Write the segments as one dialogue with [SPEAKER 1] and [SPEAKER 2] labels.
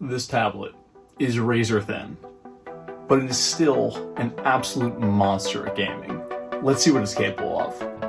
[SPEAKER 1] This tablet is razor thin, but it is still an absolute monster at gaming. Let's see what it's capable of.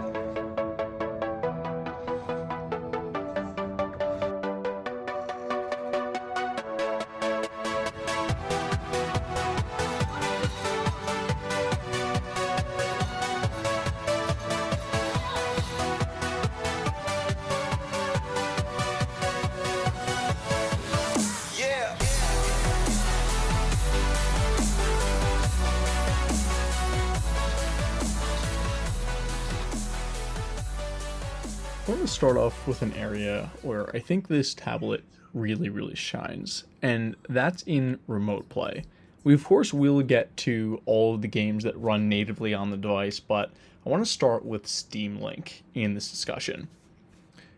[SPEAKER 1] I want to start off with an area where I think this tablet really shines, and that's in remote play. We of course will get to all of the games that run natively on the device, but I want to start with Steam Link in this discussion.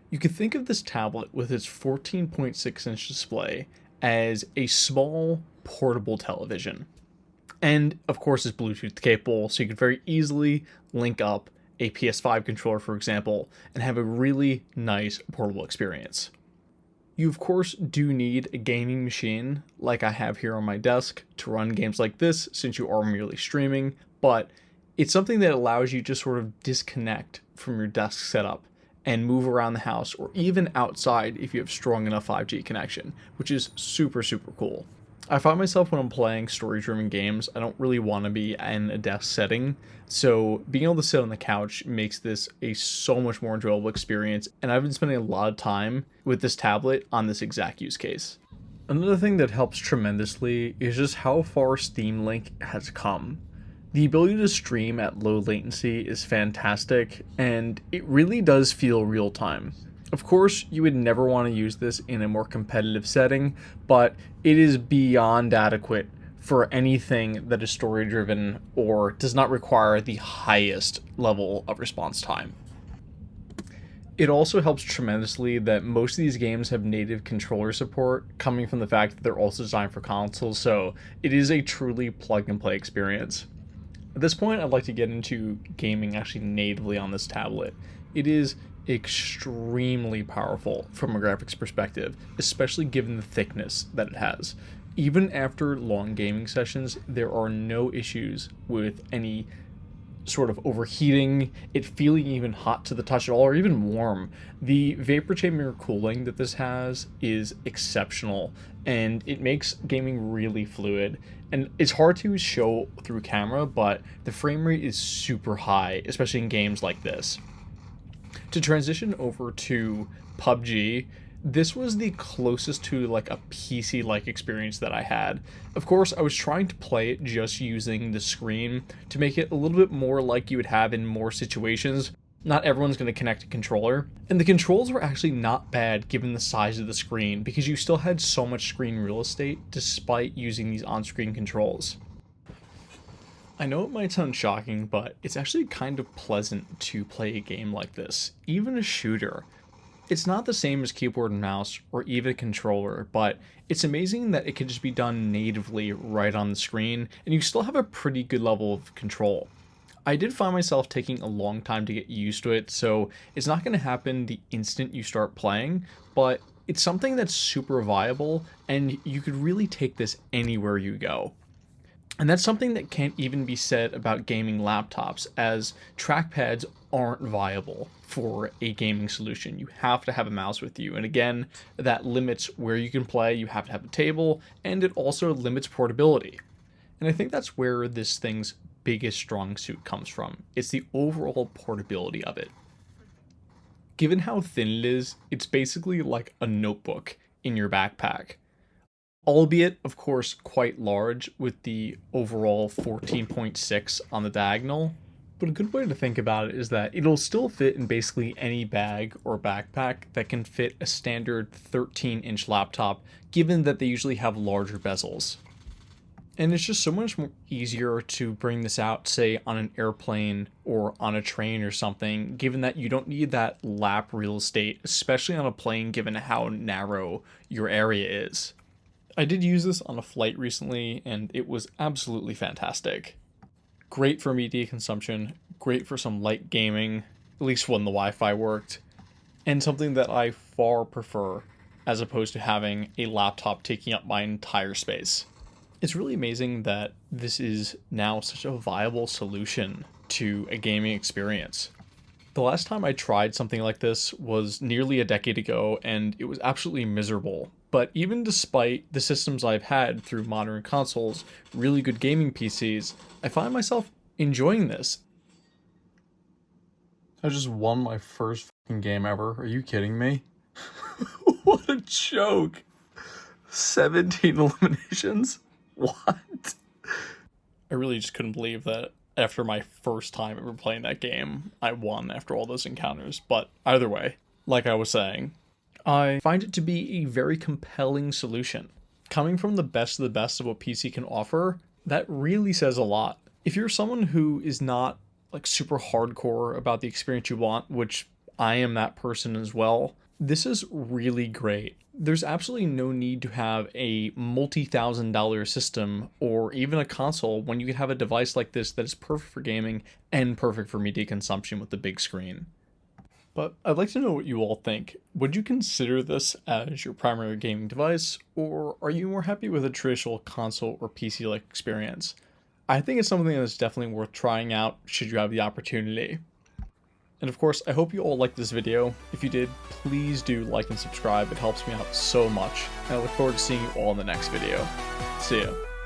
[SPEAKER 1] You could think of this tablet with its 14.6-inch display as a small portable television. And of course it's Bluetooth capable, so you could very easily link up a PS5 controller, for example, and have a really nice portable experience. You of course do need a gaming machine like I have here on my desk to run games like this, since you are merely streaming, but it's something that allows you to sort of disconnect from your desk setup and move around the house or even outside if you have strong enough 5G connection, which is super cool. I find myself when I'm playing story-driven games, I don't really want to be in a desk setting, so being able to sit on the couch makes this a so much more enjoyable experience, and I've been spending a lot of time with this tablet on this exact use case. Another thing that helps tremendously is just how far Steam Link has come. The ability to stream at low latency is fantastic, and it really does feel real-time. Of course, you would never want to use this in a more competitive setting, but it is beyond adequate for anything that is story-driven or does not require the highest level of response time. It also helps tremendously that most of these games have native controller support, coming from the fact that they're also designed for consoles, so it is a truly plug-and-play experience. At this point, I'd like to get into gaming actually natively on this tablet. It is extremely powerful from a graphics perspective, especially given the thickness that it has. Even after long gaming sessions, there are no issues with any sort of overheating, it feeling even hot to the touch at all, or even warm. The vapor chamber cooling that this has is exceptional, and it makes gaming really fluid. And it's hard to show through camera, but the frame rate is super high, especially in games like this. To transition over to PUBG, this was the closest to like a PC-like experience that I had. Of course, I was trying to play it just using the screen to make it a little bit more like you would have in more situations. Not everyone's going to connect a controller, and the controls were actually not bad given the size of the screen, because you still had so much screen real estate despite using these on-screen controls. I know it might sound shocking, but it's actually kind of pleasant to play a game like this, even a shooter. It's not the same as keyboard and mouse or even a controller, but it's amazing that it can just be done natively right on the screen, and you still have a pretty good level of control. I did find myself taking a long time to get used to it, so it's not going to happen the instant you start playing, but it's something that's super viable, and you could really take this anywhere you go. And that's something that can't even be said about gaming laptops, as trackpads aren't viable for a gaming solution. You have to have a mouse with you, and again, that limits where you can play. You have to have a table, and it also limits portability. And I think that's where this thing's biggest strong suit comes from. It's the overall portability of it. Given how thin it is, it's basically like a notebook in your backpack. Albeit, of course, quite large with the overall 14.6 on the diagonal. But a good way to think about it is that it'll still fit in basically any bag or backpack that can fit a standard 13-inch laptop, given that they usually have larger bezels. And it's just so much more easier to bring this out, say, on an airplane or on a train or something, given that you don't need that lap real estate, especially on a plane, given how narrow your area is. I did use this on a flight recently, and it was absolutely fantastic. Great for media consumption, great for some light gaming, at least when the Wi-Fi worked, and something that I far prefer as opposed to having a laptop taking up my entire space. It's really amazing that this is now such a viable solution to a gaming experience. The last time I tried something like this was nearly a decade ago, and it was absolutely miserable. But even despite the systems I've had through modern consoles, really good gaming PCs, I find myself enjoying this. I just won my first fucking game ever. Are you kidding me? What a joke. 17 eliminations? What? I really just couldn't believe that after my first time ever playing that game, I won after all those encounters. But either way, like I was saying, I find it to be a very compelling solution. Coming from the best of the best of what PC can offer, that really says a lot. If you're someone who is not like super hardcore about the experience you want, which I am that person as well, this is really great. There's absolutely no need to have a multi-$1,000 system or even a console when you can have a device like this that is perfect for gaming and perfect for media consumption with the big screen. But I'd like to know what you all think. Would you consider this as your primary gaming device, or are you more happy with a traditional console or PC-like experience? I think it's something that's definitely worth trying out should you have the opportunity. And of course, I hope you all liked this video. If you did, please do like and subscribe. It helps me out so much. And I look forward to seeing you all in the next video. See ya.